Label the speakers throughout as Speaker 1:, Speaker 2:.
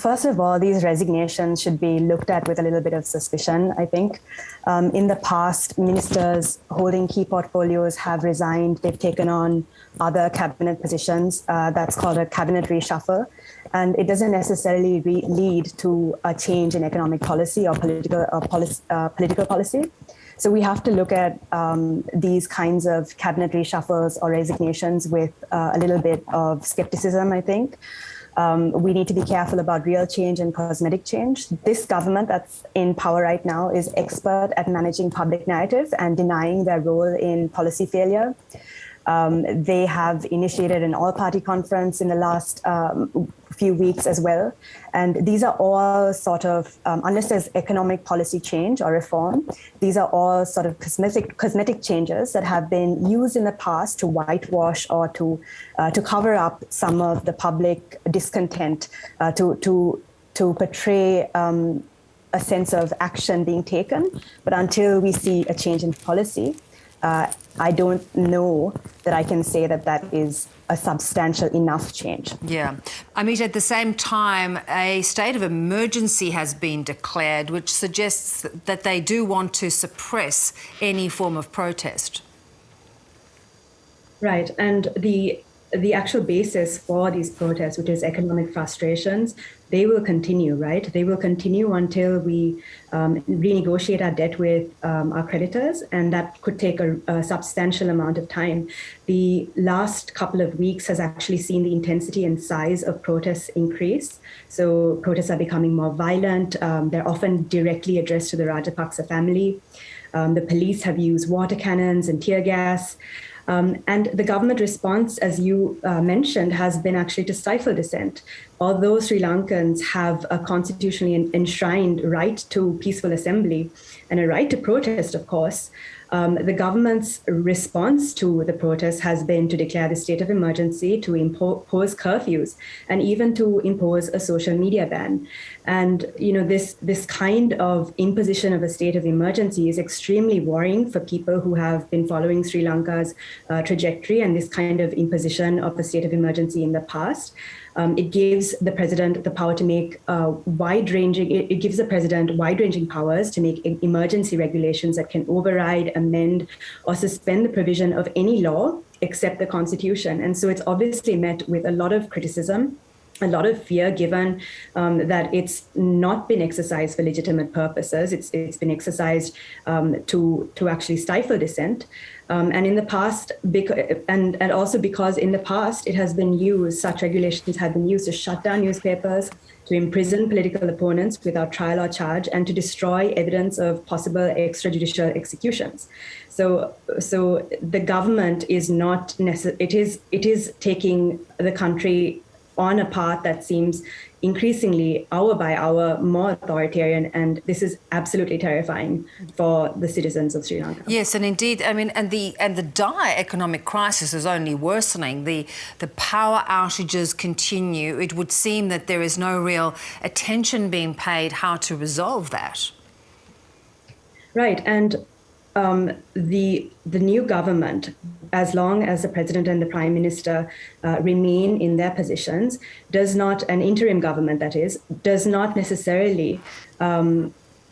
Speaker 1: first of all, these resignations should be looked at with a little bit of suspicion, I think. In the past, ministers holding key portfolios have resigned. They've taken on other cabinet positions. That's called a cabinet reshuffle. And it doesn't necessarily lead to a change in economic policy or political policy. So we have to look at these kinds of cabinet reshuffles or resignations with a little bit of skepticism, I think. We need to be careful about real change and cosmetic change. This government that's in power right now is expert at managing public narrative and denying their role in policy failure. They have initiated an all-party conference in the last few weeks as well. And these are all sort of, unless there's economic policy change or reform, these are all sort of cosmetic changes that have been used in the past to whitewash or to cover up some of the public discontent, to portray a sense of action being taken. But until we see a change in policy, I don't know that I can say that that is a substantial enough change.
Speaker 2: Yeah. Amita, at the same time, a state of emergency has been declared, which suggests that they do want to suppress any form of protest.
Speaker 1: Right. And the actual basis for these protests, which is economic frustrations, they will continue, right? They will continue until we renegotiate our debt with our creditors, and that could take a substantial amount of time. The last couple of weeks has actually seen the intensity and size of protests increase. So protests are becoming more violent. They're often directly addressed to the Rajapaksa family. The police have used water cannons and tear gas. And the government response, as you mentioned, has been actually to stifle dissent. Although Sri Lankans have a constitutionally enshrined right to peaceful assembly and a right to protest, of course, the government's response to the protests has been to declare the state of emergency, to impose curfews, and even to impose a social media ban. And this kind of imposition of a state of emergency is extremely worrying for people who have been following Sri Lanka's trajectory and this kind of imposition of a state of emergency in the past. It gives the president the power to make it gives the president wide-ranging powers to make emergency regulations that can override, amend, or suspend the provision of any law except the Constitution. And so it's obviously met with a lot of criticism, a lot of fear, given that it's not been exercised for legitimate purposes. It's been exercised to actually stifle dissent. And in the past, and also because in the past it has been used, such regulations have been used to shut down newspapers, to imprison political opponents without trial or charge, and to destroy evidence of possible extrajudicial executions. So the government is not it is taking the country on a path that seems increasingly hour by hour more authoritarian, and this is absolutely terrifying for the citizens of Sri Lanka.
Speaker 2: Yes, and indeed, I mean, and the dire economic crisis is only worsening. The power outages continue. It would seem that there is no real attention being paid how to resolve that.
Speaker 1: Right, and the new government, as long as the president and the prime minister remain in their positions, an interim government that is, does not necessarily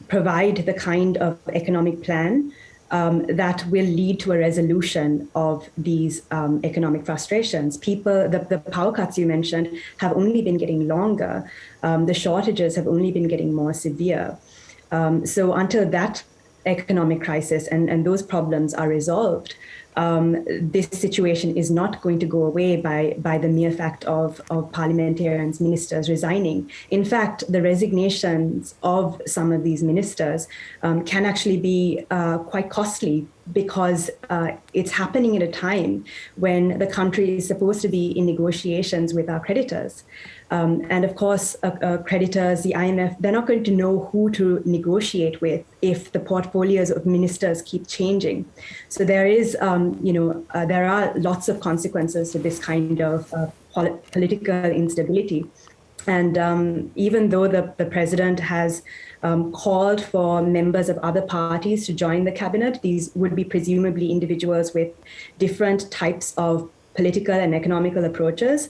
Speaker 1: provide the kind of economic plan that will lead to a resolution of these economic frustrations. The power cuts you mentioned have only been getting longer. The shortages have only been getting more severe. So until that economic crisis and those problems are resolved, this situation is not going to go away by the mere fact of parliamentarians, ministers resigning. In fact, the resignations of some of these ministers can actually be quite costly, because it's happening at a time when the country is supposed to be in negotiations with our creditors. And of course, creditors, the IMF, they're not going to know who to negotiate with if the portfolios of ministers keep changing. So there is, there are lots of consequences to this kind of political instability. And even though the president has called for members of other parties to join the cabinet, these would be presumably individuals with different types of political and economical approaches.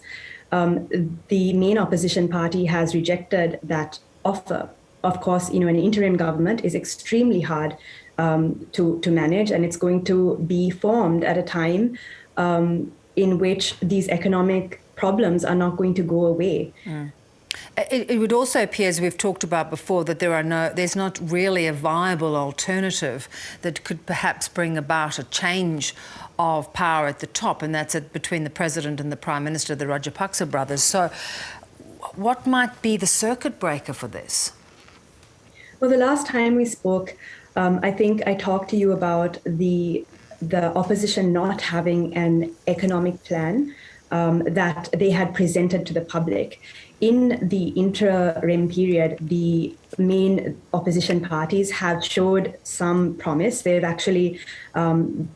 Speaker 1: the main opposition party has rejected that offer. Of course, an interim government is extremely hard to manage, and it's going to be formed at a time in which these economic problems are not going to go away.
Speaker 2: It would also appear, as we've talked about before, that there's not really a viable alternative that could perhaps bring about a change of power at the top, and that's between the President and the Prime Minister, the Rajapaksa brothers. So what might be the circuit breaker for this?
Speaker 1: Well, the last time we spoke, I think I talked to you about the opposition not having an economic plan that they had presented to the public. In the interim period, the main opposition parties have showed some promise. They've actually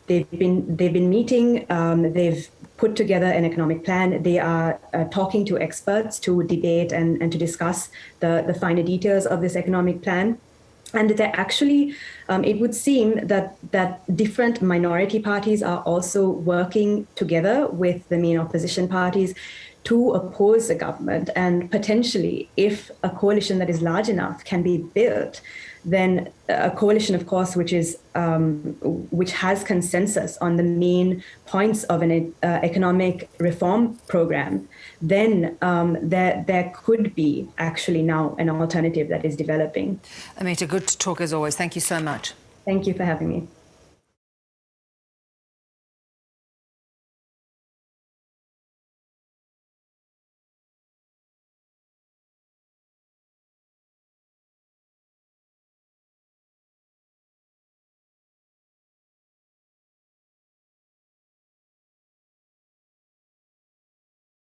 Speaker 1: they've been meeting. They've put together an economic plan. They are talking to experts to debate and to discuss the finer details of this economic plan. And they're actually, it would seem that different minority parties are also working together with the main opposition parties to oppose the government. And potentially, if a coalition that is large enough can be built, then a coalition, of course, which has consensus on the main points of an economic reform program, then there could be actually now an alternative that is developing.
Speaker 2: Amita, good to talk as always. Thank you so much.
Speaker 1: Thank you for having me.